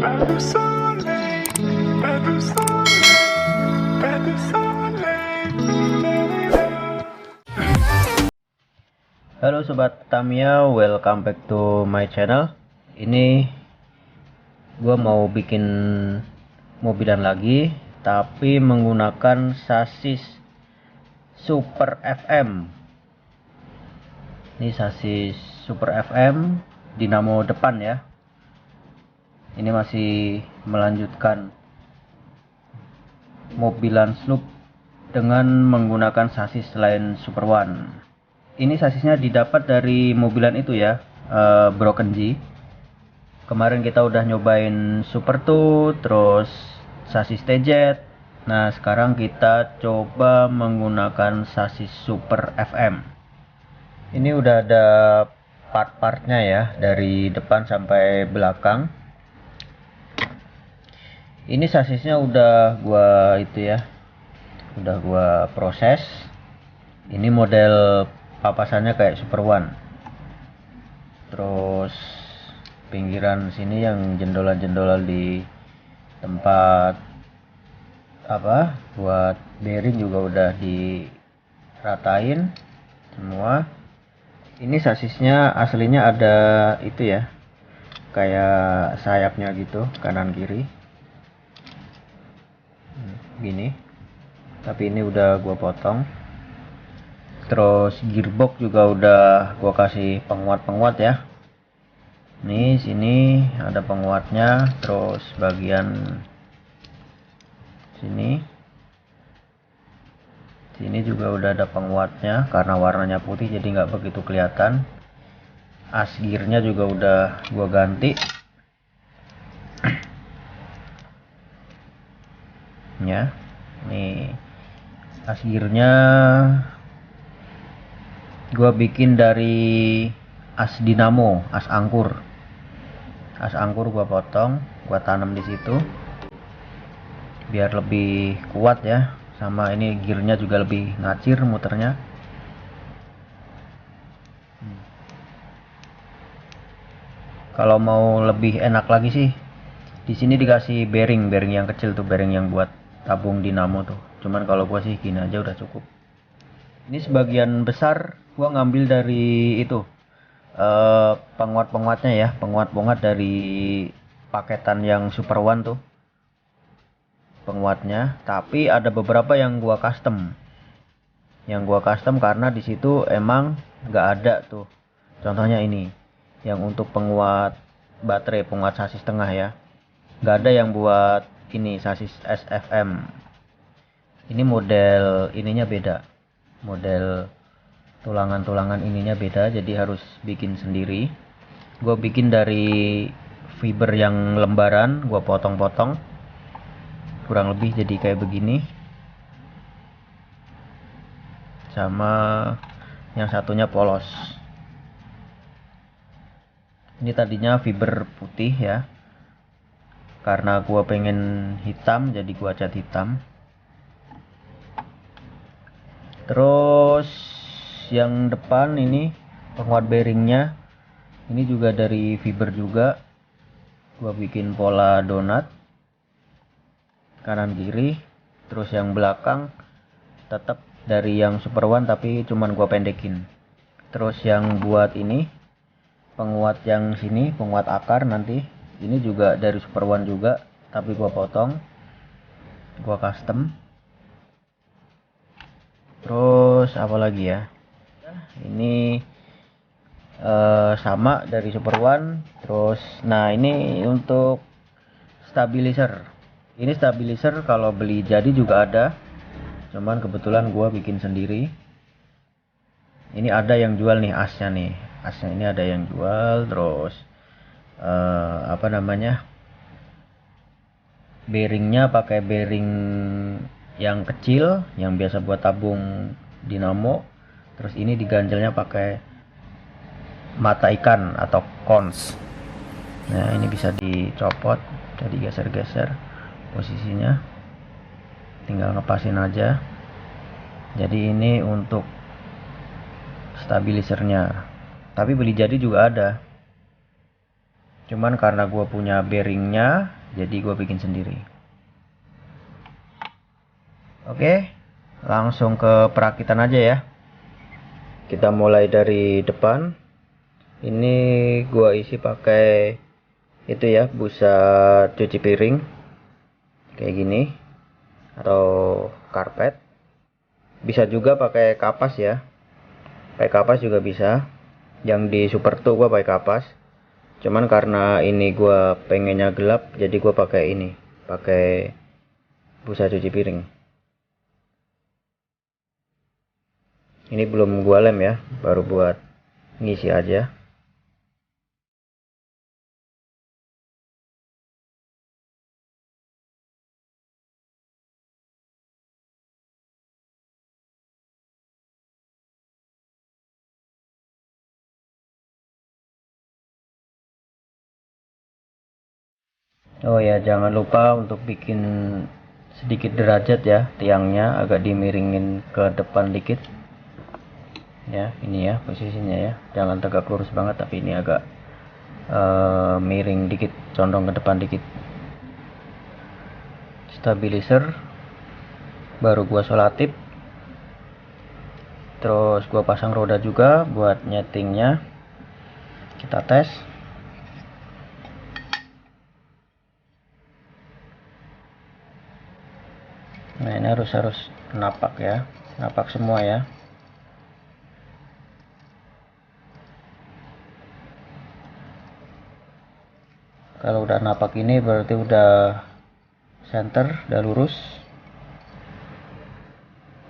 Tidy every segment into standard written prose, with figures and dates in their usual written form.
Pas de soleil, pas de soleil, pas de soleil. Halo Sobat Tamiya, welcome back to my channel. Ini gua mau bikin mobilan lagi, tapi menggunakan sasis Super FM. Ini sasis Super FM dinamo depan ya. Ini masih melanjutkan mobilan sloop dengan menggunakan sasis selain Super One. Ini sasisnya didapat dari mobilan itu ya, Broken G. Kemarin kita udah nyobain Super 2, terus sasis TZ. Nah sekarang kita coba menggunakan sasis Super FM. Ini udah ada part-partnya ya, dari depan sampai belakang. Ini sasisnya udah gua udah gua proses. Ini model papasannya kayak Super One. Terus pinggiran sini yang jendolan-jendolan di tempat buat bearing juga udah diratain semua. Ini sasisnya aslinya ada itu ya, kayak sayapnya gitu kanan kiri gini, tapi ini udah gua potong. Terus gearbox juga udah gua kasih penguat-penguat ya. Nih sini ada penguatnya, terus bagian sini juga udah ada penguatnya, karena warnanya putih jadi nggak begitu kelihatan. As gearnya juga udah gua ganti ya. Nih as gearnya gua bikin dari as dinamo, as angkur gua potong, gua tanam di situ biar lebih kuat ya. Sama ini gearnya juga lebih ngacir muternya. Kalau mau lebih enak lagi sih, di sini dikasih bearing yang kecil tuh, bearing yang buat tabung dinamo tuh. Cuman kalau gua sih gini aja udah cukup. Ini sebagian besar gua ngambil dari itu, penguat-penguatnya ya, penguat-penguat dari paketan yang Super One tuh penguatnya. Tapi ada beberapa yang gua custom, karena di situ emang nggak ada tuh. Contohnya ini yang untuk penguat baterai, penguat sasis tengah ya, nggak ada yang buat ini sasis SFM. Ini model ininya beda, model tulangan ininya beda, jadi harus bikin sendiri. Gue bikin dari fiber yang lembaran, gue potong-potong kurang lebih jadi kayak begini. Sama yang satunya polos. Ini tadinya fiber putih ya, karena gue pengen hitam jadi gue cat hitam. Terus yang depan ini penguat bearingnya, ini juga dari fiber juga. Gua bikin pola donat kanan kiri. Terus yang belakang tetap dari yang Super One tapi cuman gua pendekin. Terus yang buat ini penguat yang sini, penguat akar nanti, ini juga dari Super One juga tapi gua potong, gua custom. Terus apa lagi ya, ini sama dari Super One. Terus nah ini untuk stabilizer. Ini stabilizer kalau beli jadi juga ada, cuman kebetulan gua bikin sendiri. Ini ada yang jual nih, asnya ini ada yang jual. Terus bearingnya pakai bearing yang kecil yang biasa buat tabung dinamo. Terus ini diganjelnya pakai mata ikan atau cons. Nah ini bisa dicopot, jadi geser-geser posisinya, tinggal ngepasin aja. Jadi ini untuk stabilizernya, tapi beli jadi juga ada. Cuman karena gue punya bearingnya, jadi gue bikin sendiri. Oke, langsung ke perakitan aja ya. Kita mulai dari depan. Ini gue isi pakai itu ya, busa cuci piring kayak gini, atau karpet. Bisa juga pakai kapas ya. Pakai kapas juga bisa. Yang di Super 2 gue pakai kapas. Cuman karena ini gue pengennya gelap, jadi gue pakai ini, pakai busa cuci piring. Ini belum gue lem ya, baru buat ngisi aja. Oh ya, jangan lupa untuk bikin sedikit derajat ya, tiangnya agak dimiringin ke depan dikit. Ya, ini ya posisinya ya. Jangan tegak lurus banget, tapi ini agak miring dikit, condong ke depan dikit. Stabilizer baru gua solatip. Terus gua pasang roda juga buat nyetingnya. Kita tes. Nah, ini harus napak ya, napak semua ya. Kalau udah napak ini berarti udah center, udah lurus.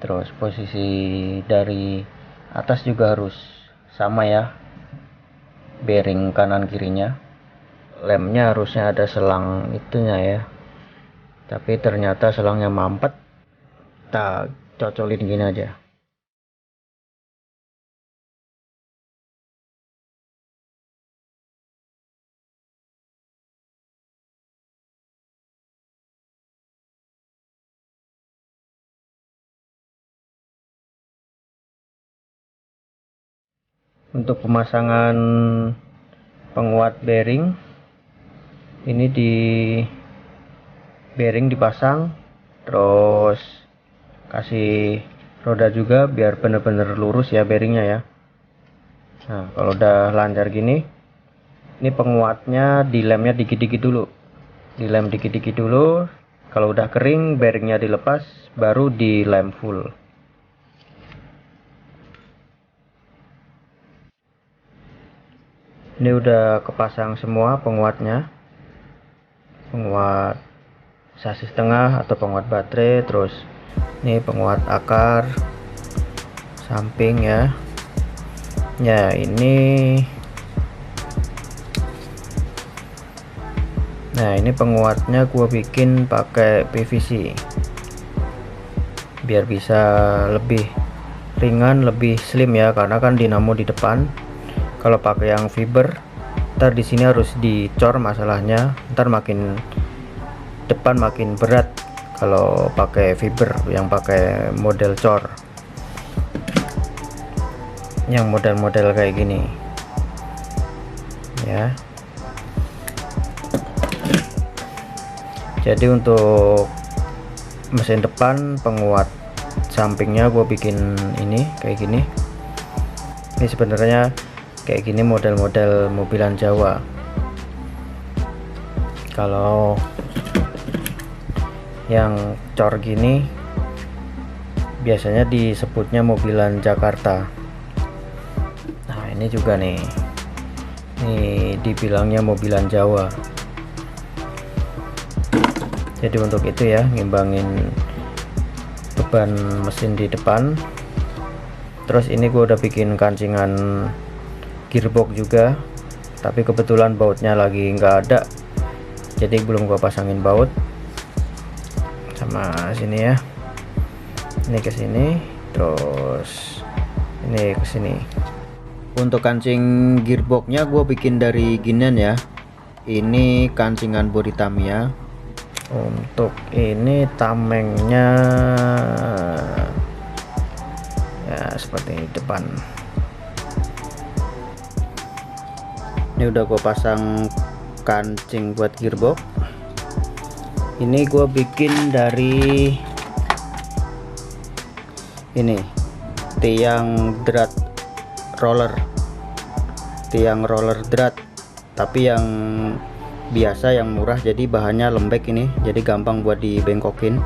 Terus posisi dari atas juga harus sama ya, bearing kanan kirinya. Lemnya harusnya ada selang itunya ya, tapi ternyata selangnya mampet. Kita cocolin gini aja. Untuk pemasangan penguat bearing, ini di bearing dipasang, terus kasih roda juga biar bener-bener lurus ya bearingnya ya. Nah, kalau udah lancar gini, ini penguatnya dilemnya dikit-dikit dulu. Dilem dikit-dikit dulu. Kalau udah kering, bearingnya dilepas, baru dilem full. Ini udah kepasang semua penguatnya. Penguat sasis tengah atau penguat baterai, terus ini penguat akar samping ya. Ya, ini nah, ini penguatnya gua bikin pakai PVC biar bisa lebih ringan, lebih slim ya, karena kan dinamo di depan. Kalau pakai yang fiber, ntar di sini harus dicor masalahnya, ntar makin depan makin berat kalau pakai fiber yang pakai model cor, yang model-model kayak gini ya. Jadi untuk mesin depan, penguat sampingnya gue bikin ini kayak gini. Ini sebenarnya kayak gini model-model mobilan Jawa. Kalau yang cor gini biasanya disebutnya mobilan Jakarta. Nah, ini juga nih, ini dibilangnya mobilan Jawa. Jadi untuk itu ya, ngimbangin beban mesin di depan. Terus ini gue udah bikin kancingan gearbox juga, tapi kebetulan bautnya lagi nggak ada, jadi belum gue pasangin baut. Sama sini ya, ini ke sini, terus ini ke sini. Untuk kancing gearboxnya gue bikin dari ginian ya, ini kancingan body Tamiya. Untuk ini tamengnya ya seperti ini depan. Ini udah gue pasang kancing buat gearbox. Ini gue bikin dari ini tiang drat roller, tiang roller drat, tapi yang biasa, yang murah, jadi bahannya lembek ini, jadi gampang buat dibengkokin.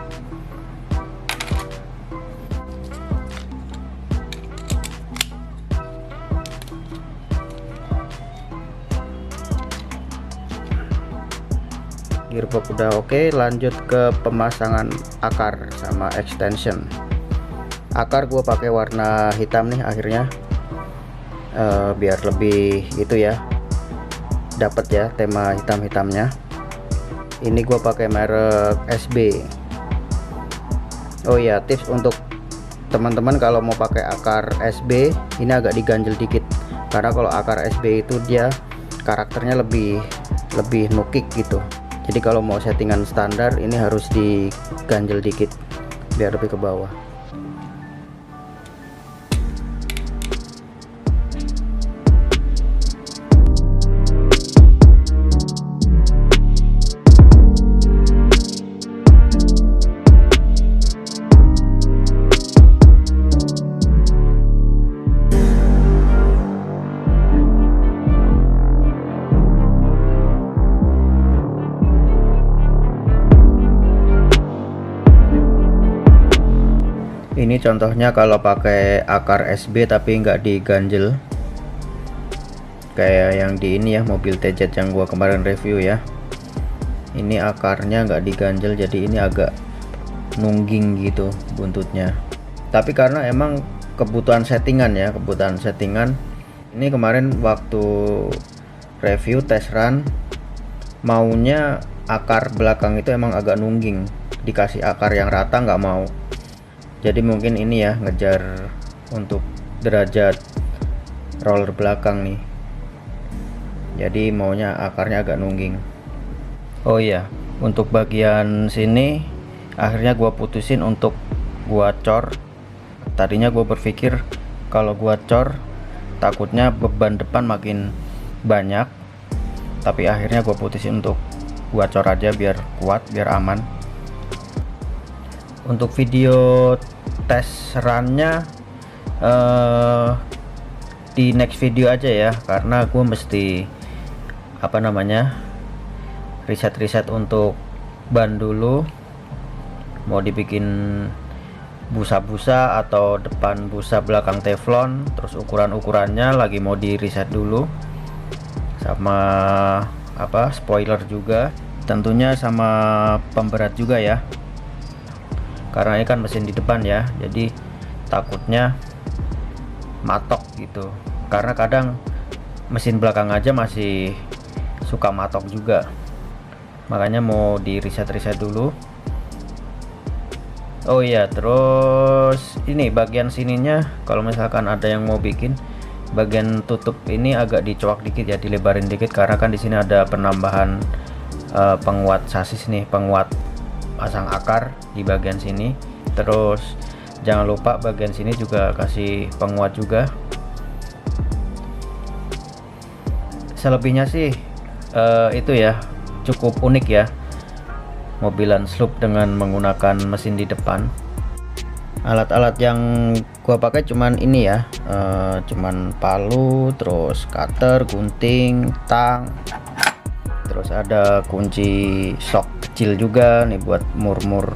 Gearbox udah oke, lanjut ke pemasangan akar sama extension. Akar gue pakai warna hitam nih akhirnya, biar lebih itu ya, dapat ya tema hitam-hitamnya. Ini gue pakai merek SB. Oh ya, tips untuk teman-teman kalau mau pakai akar SB ini agak diganjel dikit, karena kalau akar SB itu dia karakternya lebih nukik gitu. Jadi kalau mau settingan standar ini harus diganjel dikit biar lebih ke bawah. Ini contohnya kalau pakai akar SB tapi nggak diganjel, kayak yang di ini ya, mobil TZ yang gua kemarin review ya. Ini akarnya nggak diganjel, jadi ini agak nungging gitu buntutnya. Tapi karena emang kebutuhan settingan ya, kebutuhan settingan. Ini kemarin waktu review test run maunya akar belakang itu emang agak nungging, dikasih akar yang rata nggak mau. Jadi mungkin ini ya, ngejar untuk derajat roller belakang nih, jadi maunya akarnya agak nungging. Oh iya, untuk bagian sini akhirnya gua putusin untuk gua cor. Tadinya gua berpikir kalau gua cor takutnya beban depan makin banyak, tapi akhirnya gua putusin untuk gua cor aja biar kuat, biar aman. Untuk video tes runnya di next video aja ya, karena gue mesti riset untuk ban dulu, mau dibikin busa-busa atau depan busa belakang teflon, terus ukurannya lagi mau di riset dulu, sama spoiler juga tentunya, sama pemberat juga ya, karena ini kan mesin di depan ya, jadi takutnya matok gitu, karena kadang mesin belakang aja masih suka matok juga, makanya mau di riset dulu. Oh iya, terus ini bagian sininya kalau misalkan ada yang mau bikin bagian tutup ini agak dicoak dikit ya, dilebarin dikit, karena kan di sini ada penambahan penguat sasis nih, penguat pasang akar di bagian sini. Terus jangan lupa bagian sini juga kasih penguat juga. Selebihnya sih itu ya, cukup unik ya, mobilan sloop dengan menggunakan mesin di depan. Alat-alat yang gua pakai cuman ini ya, cuman palu, terus cutter, gunting, tang, terus ada kunci sok kecil juga nih buat mur-mur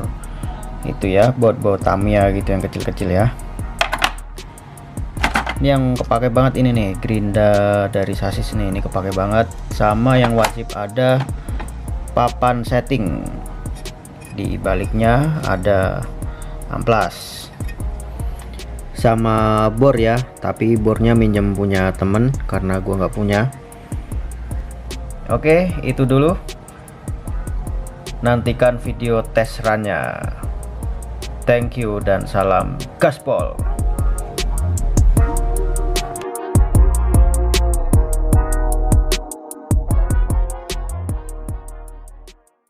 itu ya, buat Tamiya gitu yang kecil-kecil ya. Ini yang kepake banget ini nih, gerinda dari sasis nih, ini kepake banget. Sama yang wajib ada papan setting, di baliknya ada amplas sama bor ya, tapi bornya minjem punya temen karena gua nggak punya. Oke, itu dulu. Nantikan video tes runnya. Thank you dan salam gaspol.